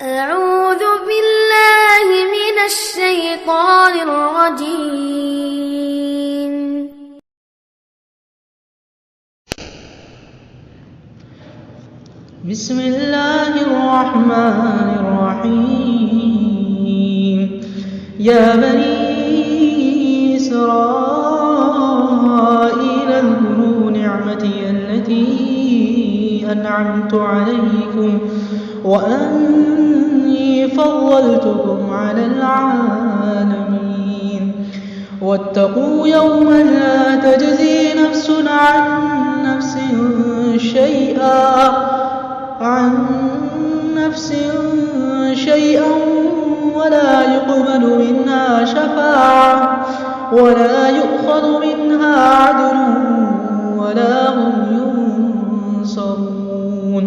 أعوذ بالله من الشيطان الرجيم. بسم الله الرحمن الرحيم. يا بني إسرائيل اذكروا نعمتي التي أنعمت عليكم وأني فضلتكم على العالمين. واتقوا يوما لا تجزي نفس عن نفس شيئا ولا يقبل منها شفاعة ولا يؤخذ منها عدل ولا هم ينصرون.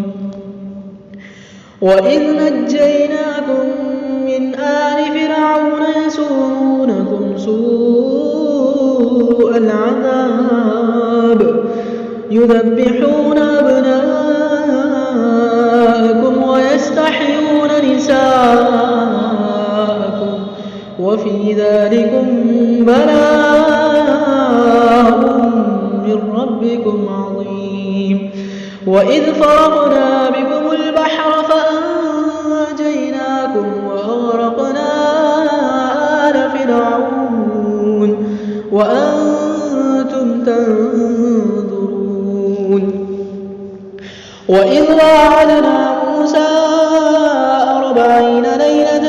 وإذ نجيناكم من آل فرعون يسومونكم سوء العذاب يذبحون أبناءكم ويستحيون نساءكم وفي ذلكم بلاء من ربكم عظيم. وإذ فرقنا بكم البحر فأنجيناكم وأغرقنا آل فرعون وأنتم تنظرون. وإذ واعدنا موسى 40 ليلة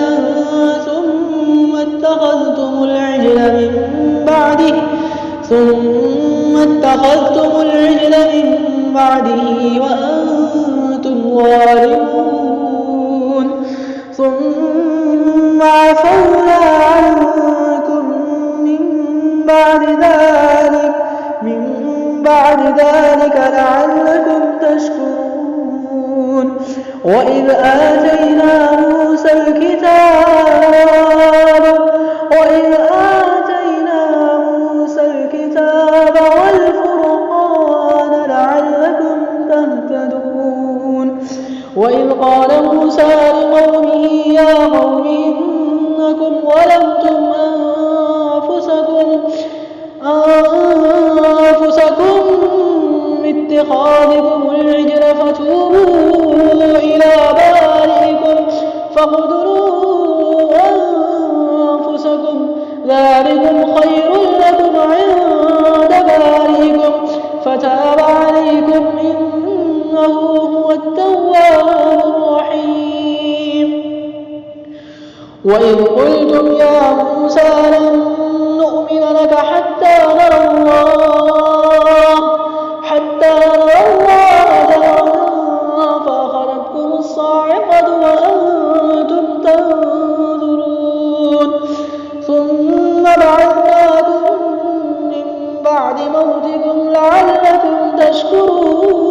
ثم اتخذتم العجل من بعده وأنتم ظالمون. ثم عفونا عنكم من بعد ذلك لعلكم تشكرون. وإذ آتينا موسى الكتاب والفرقان لعلكم تهتدون. وإذ قال موسى لقومه يا قوم إنكم ظلمتم أنفسكم باتخاذكم العجل فتوبوا إلى بارئكم فاقتلوا أنفسكم ذلكم خير لكم عند بارئكم فتاب عليكم إنه هو التواب الرحيم. وإذ قلتم يا موسى لن نؤمن لك حتى نرى الله جهرة فأخذتكم الصاعقة وأنتم تنظرون. ثم بعثناكم من بعد موتكم لعلكم تشكرون.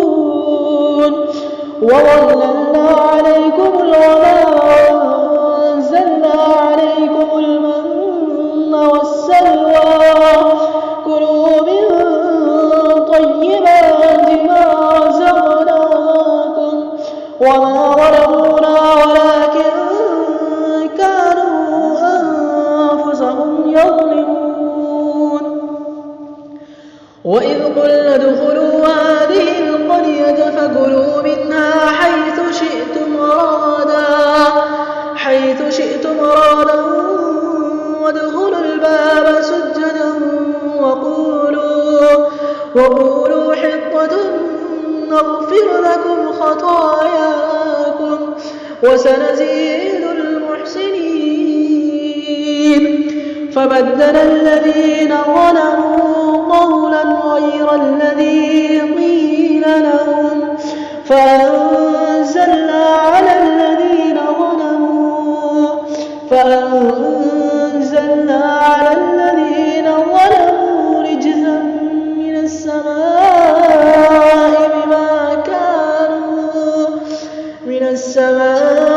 وظللنا عليكم الغمام وأنزلنا عليكم المن والسلوى كلوا من طيبات ما رزقناكم وما ظلمونا ولكن كانوا أنفسهم يظلمون. وإذ قلنا ادخلوا هذه القرية فكلوا منها حيث شئتم رغدا وادخلوا الباب سجدا وقولوا حطة نغفر لكم خطاياكم وسنزيد المحسنين. فبدل الذين ظلموا قولا غير الذي قيل لهم فأنزلنا على الذين ظلموا رجزا من السماء